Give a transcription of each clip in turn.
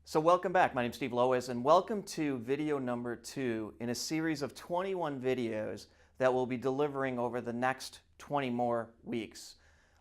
So welcome back. My name is Steve Lois, and welcome to video number 2 in a series of 21 videos that we'll be delivering over the next 20 more weeks.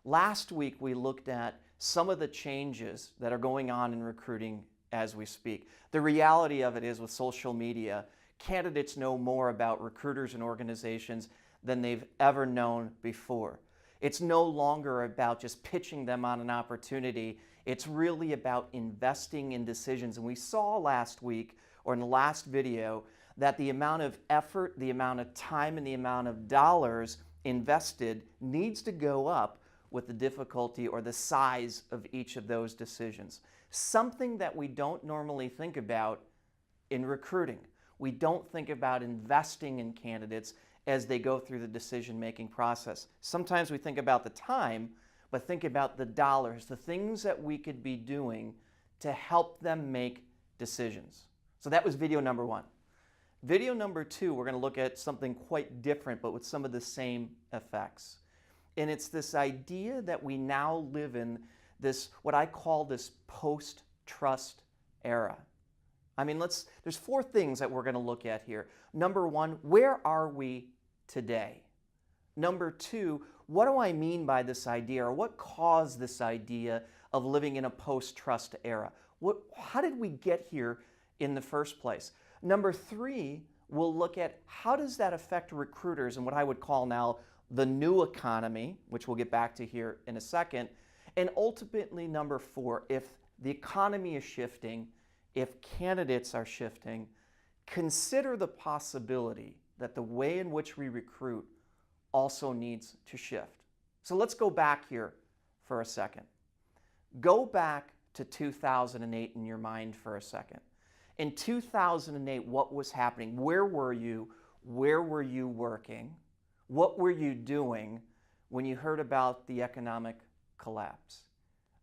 Last week we looked at some of the changes that are going on in recruiting as we speak. The reality of it is, with social media, candidates know more about recruiters and organizations than they've ever known before. It's no longer about just pitching them on an opportunity. It's really about investing in decisions. And we saw last week, or in the last video, that the amount of effort, the amount of time, and the amount of dollars invested needs to go up with the difficulty or the size of each of those decisions. Something that we don't normally think about in recruiting. We don't think about investing in candidates as they go through the decision-making process. Sometimes we think about the time, but think about the dollars, the things that we could be doing to help them make decisions. So that was video number 1. Video number 2, we're going to look at something quite different, but with some of the same effects. And it's this idea that we now live in this, what I call this post-trust era. I mean, there's 4 things that we're going to look at here. Number 1, where are we today? Number 2, what do I mean by this idea, or what caused this idea of living in a post-trust era? How did we get here in the first place? Number 3, we'll look at how does that affect recruiters and what I would call now the new economy, which we'll get back to here in a second. And ultimately, number 4, if the economy is shifting, if candidates are shifting, consider the possibility that the way in which we recruit also needs to shift. So let's go back here for a second. Go back to 2008 in your mind for a second. In 2008, what was happening? Where were you? Where were you working? What were you doing when you heard about the economic collapse?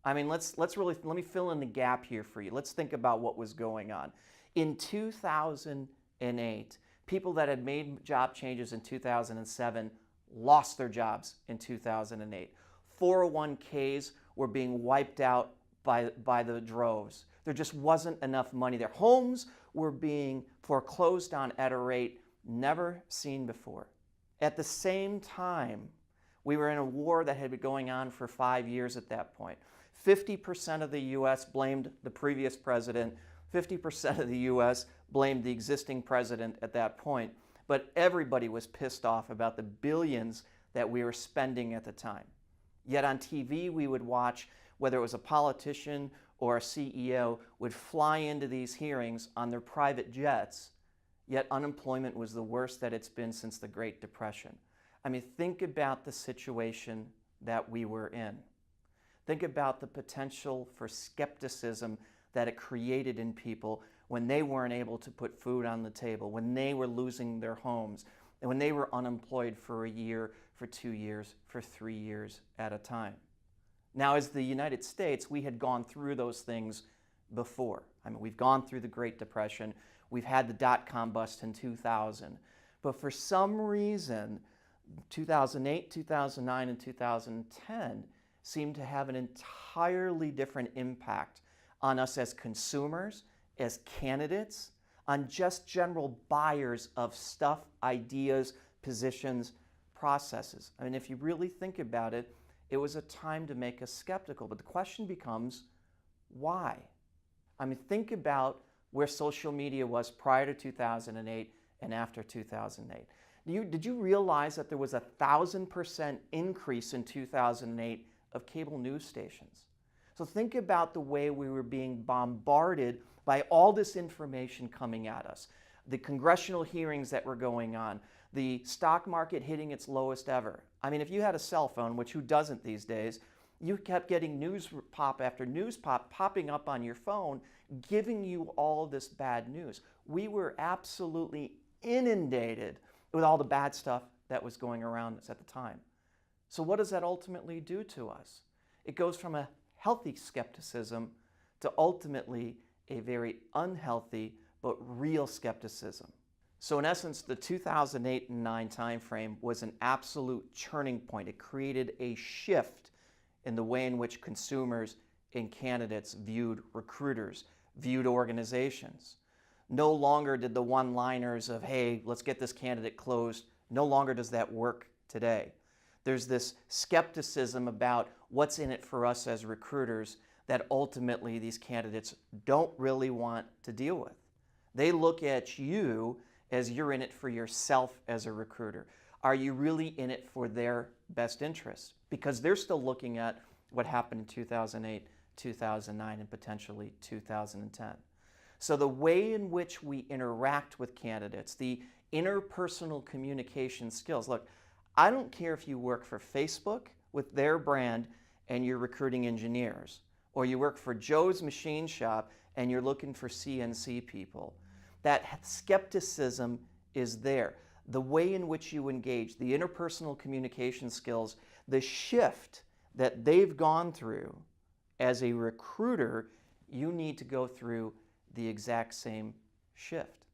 I mean, let me fill in the gap here for you. Let's think about what was going on. In 2008, people that had made job changes in 2007 lost their jobs in 2008. 401ks were being wiped out by the droves. There just wasn't enough money. Their homes were being foreclosed on at a rate never seen before. At the same time, we were in a war that had been going on for 5 years at that point. 50% of the U.S. blamed the previous president. 50% of the U.S. blamed the existing president at that point. But everybody was pissed off about the billions that we were spending at the time. Yet on TV, we would watch, whether it was a politician or a CEO, would fly into these hearings on their private jets, yet unemployment was the worst that it's been since the Great Depression. I mean, think about the situation that we were in. Think about the potential for skepticism that it created in people when they weren't able to put food on the table, when they were losing their homes, and when they were unemployed for a year, for 2 years, for 3 years at a time. Now, as the United States, we had gone through those things before. I mean, we've gone through the Great Depression. We've had the dot-com bust in 2000. But for some reason, 2008, 2009, and 2010 seemed to have an entirely different impact on us as consumers, as candidates, on just general buyers of stuff, ideas, positions, processes. I mean, if you really think about it, it was a time to make us skeptical. But the question becomes, why? I mean, think about where social media was prior to 2008 and after 2008. Did you realize that there was 1,000% increase in 2008 of cable news stations? So think about the way we were being bombarded by all this information coming at us. The congressional hearings that were going on, the stock market hitting its lowest ever. I mean, if you had a cell phone, which who doesn't these days, you kept getting news pop after news pop popping up on your phone, giving you all this bad news. We were absolutely inundated with all the bad stuff that was going around us at the time. So what does that ultimately do to us? It goes from a healthy skepticism to ultimately a very unhealthy but real skepticism. So in essence, the 2008 and 9 timeframe was an absolute turning point. It created a shift in the way in which consumers and candidates viewed recruiters, viewed organizations. No longer did the one-liners of, hey, let's get this candidate closed, no longer does that work today. There's this skepticism about what's in it for us as recruiters that ultimately these candidates don't really want to deal with. They look at you as you're in it for yourself as a recruiter. Are you really in it for their best interests? Because they're still looking at what happened in 2008, 2009, and potentially 2010. So the way in which we interact with candidates, the interpersonal communication skills. Look, I don't care if you work for Facebook with their brand and you're recruiting engineers, or you work for Joe's Machine Shop and you're looking for CNC people. That skepticism is there. The way in which you engage, the interpersonal communication skills, the shift that they've gone through as a recruiter, you need to go through the exact same shift.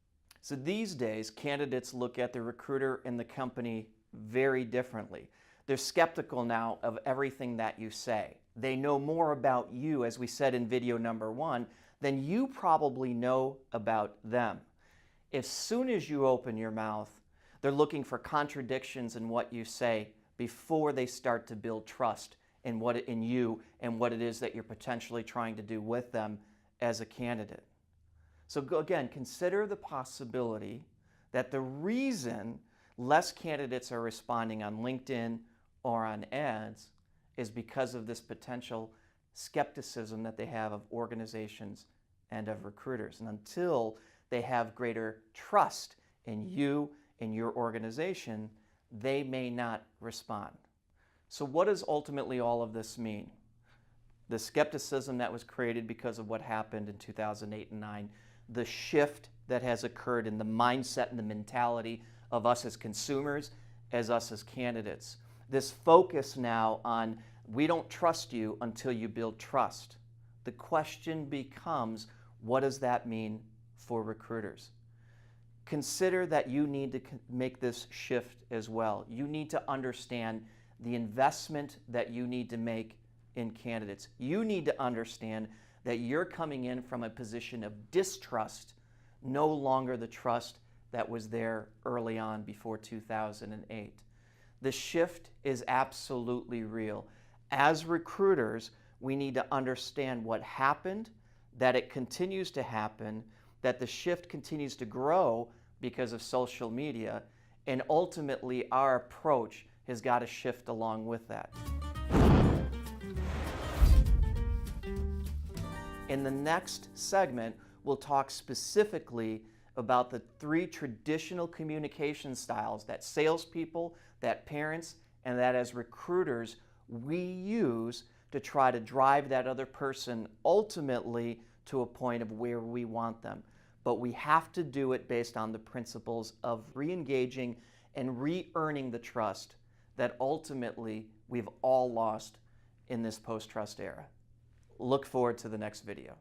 So these days, candidates look at the recruiter and the company very differently. They're skeptical now of everything that you say. They know more about you, as we said in video number 1, than you probably know about them. As soon as you open your mouth, they're looking for contradictions in what you say before they start to build trust in you and what it is that you're potentially trying to do with them as a candidate. So again, consider the possibility that the reason less candidates are responding on LinkedIn or on ads is because of this potential skepticism that they have of organizations and of recruiters. And until they have greater trust in you and your organization, they may not respond. So what does ultimately all of this mean? The skepticism that was created because of what happened in 2008 and 2009, the shift that has occurred in the mindset and the mentality of us as consumers, as us as candidates. This focus now on, we don't trust you until you build trust. The question becomes, what does that mean for recruiters? Consider that you need to make this shift as well. You need to understand the investment that you need to make in candidates. You need to understand that you're coming in from a position of distrust, no longer the trust that was there early on before 2008. The shift is absolutely real. As recruiters, we need to understand what happened, that it continues to happen, that the shift continues to grow because of social media, and ultimately our approach has got to shift along with that. In the next segment, we'll talk specifically about the 3 traditional communication styles that salespeople, that parents, and that as recruiters we use to try to drive that other person ultimately to a point of where we want them. But we have to do it based on the principles of re-engaging and re-earning the trust that ultimately we've all lost in this post-trust era. Look forward to the next video.